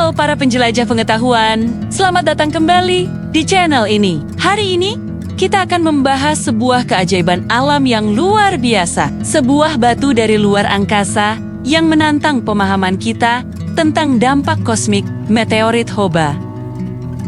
Halo para penjelajah pengetahuan, selamat datang kembali di channel ini. Hari ini, kita akan membahas sebuah keajaiban alam yang luar biasa. Sebuah batu dari luar angkasa yang menantang pemahaman kita tentang dampak kosmik meteorit Hoba.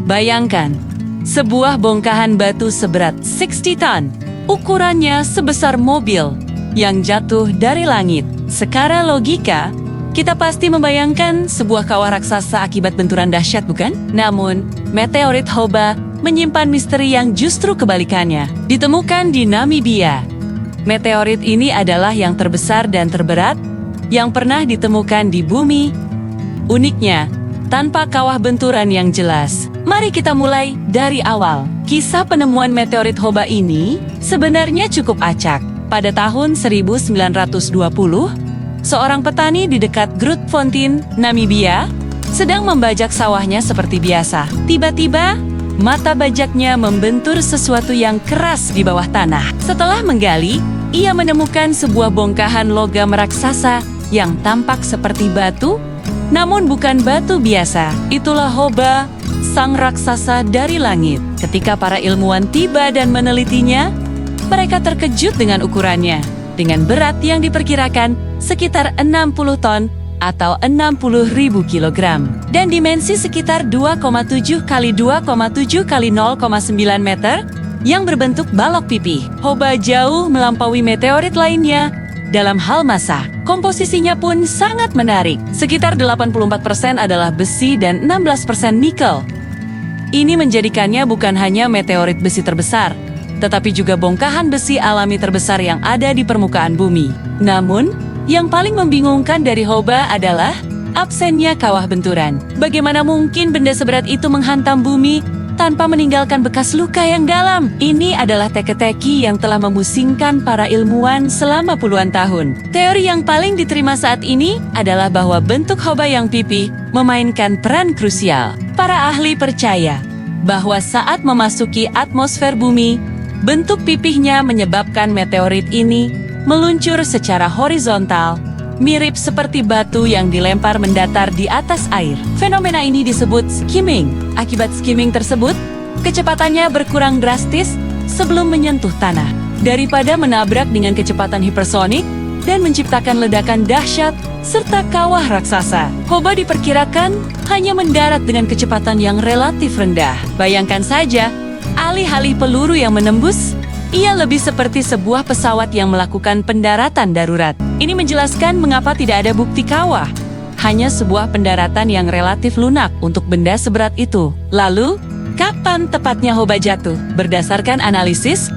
Bayangkan, sebuah bongkahan batu seberat 60 ton, ukurannya sebesar mobil, yang jatuh dari langit. Secara logika, kita pasti membayangkan sebuah kawah raksasa akibat benturan dahsyat, bukan? Namun, meteorit Hoba menyimpan misteri yang justru kebalikannya. Ditemukan di Namibia. Meteorit ini adalah yang terbesar dan terberat yang pernah ditemukan di bumi. Uniknya, tanpa kawah benturan yang jelas. Mari kita mulai dari awal. Kisah penemuan meteorit Hoba ini sebenarnya cukup acak. Pada tahun 1920, seorang petani di dekat Grootfontein, Namibia, sedang membajak sawahnya seperti biasa. Tiba-tiba, mata bajaknya membentur sesuatu yang keras di bawah tanah. Setelah menggali, ia menemukan sebuah bongkahan logam raksasa yang tampak seperti batu, namun bukan batu biasa. Itulah Hoba, sang raksasa dari langit. Ketika para ilmuwan tiba dan menelitinya, mereka terkejut dengan ukurannya. Dengan berat yang diperkirakan sekitar 60 ton atau 60.000 kilogram. Dan dimensi sekitar 2,7 kali 2,7 kali 0,9 meter yang berbentuk balok pipih. Hoba jauh melampaui meteorit lainnya dalam hal massa. Komposisinya pun sangat menarik. Sekitar 84% adalah besi dan 16% nikel. Ini menjadikannya bukan hanya meteorit besi terbesar, tetapi juga bongkahan besi alami terbesar yang ada di permukaan bumi. Namun, yang paling membingungkan dari Hoba adalah absennya kawah benturan. Bagaimana mungkin benda seberat itu menghantam bumi tanpa meninggalkan bekas luka yang dalam? Ini adalah teka-teki yang telah memusingkan para ilmuwan selama puluhan tahun. Teori yang paling diterima saat ini adalah bahwa bentuk Hoba yang pipih memainkan peran krusial. Para ahli percaya bahwa saat memasuki atmosfer bumi, bentuk pipihnya menyebabkan meteorit ini meluncur secara horizontal, mirip seperti batu yang dilempar mendatar di atas air. Fenomena ini disebut skimming. Akibat skimming tersebut, kecepatannya berkurang drastis sebelum menyentuh tanah. Daripada menabrak dengan kecepatan hipersonik dan menciptakan ledakan dahsyat serta kawah raksasa, Hoba diperkirakan hanya mendarat dengan kecepatan yang relatif rendah. Bayangkan saja, alih-alih peluru yang menembus, ia lebih seperti sebuah pesawat yang melakukan pendaratan darurat. Ini menjelaskan mengapa tidak ada bukti kawah, hanya sebuah pendaratan yang relatif lunak untuk benda seberat itu. Lalu, kapan tepatnya Hoba jatuh? Berdasarkan analisis,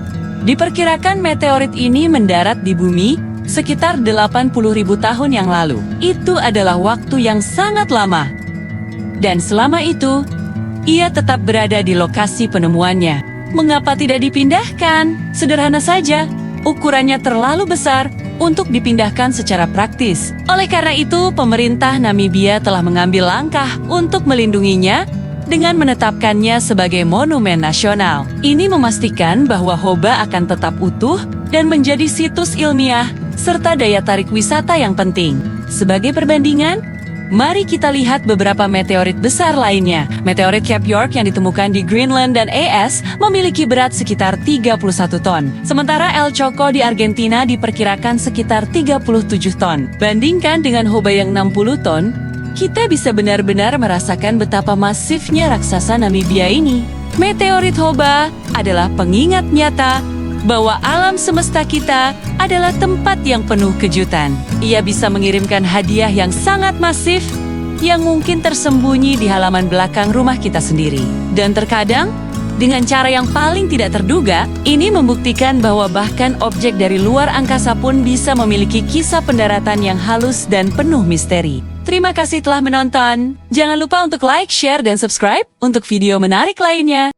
diperkirakan meteorit ini mendarat di bumi sekitar 80.000 tahun yang lalu. Itu adalah waktu yang sangat lama. Dan selama itu, ia tetap berada di lokasi penemuannya. Mengapa tidak dipindahkan? Sederhana saja, ukurannya terlalu besar untuk dipindahkan secara praktis. Oleh karena itu, pemerintah Namibia telah mengambil langkah untuk melindunginya dengan menetapkannya sebagai monumen nasional. Ini memastikan bahwa Hoba akan tetap utuh dan menjadi situs ilmiah serta daya tarik wisata yang penting. Sebagai perbandingan, mari kita lihat beberapa meteorit besar lainnya. Meteorit Cape York yang ditemukan di Greenland dan AS memiliki berat sekitar 31 ton. Sementara El Choco di Argentina diperkirakan sekitar 37 ton. Bandingkan dengan Hoba yang 60 ton, kita bisa benar-benar merasakan betapa masifnya raksasa Namibia ini. Meteorit Hoba adalah pengingat nyata bahwa alam semesta kita adalah tempat yang penuh kejutan. Ia bisa mengirimkan hadiah yang sangat masif yang mungkin tersembunyi di halaman belakang rumah kita sendiri. Dan terkadang, dengan cara yang paling tidak terduga, ini membuktikan bahwa bahkan objek dari luar angkasa pun bisa memiliki kisah pendaratan yang halus dan penuh misteri. Terima kasih telah menonton. Jangan lupa untuk like, share, dan subscribe untuk video menarik lainnya.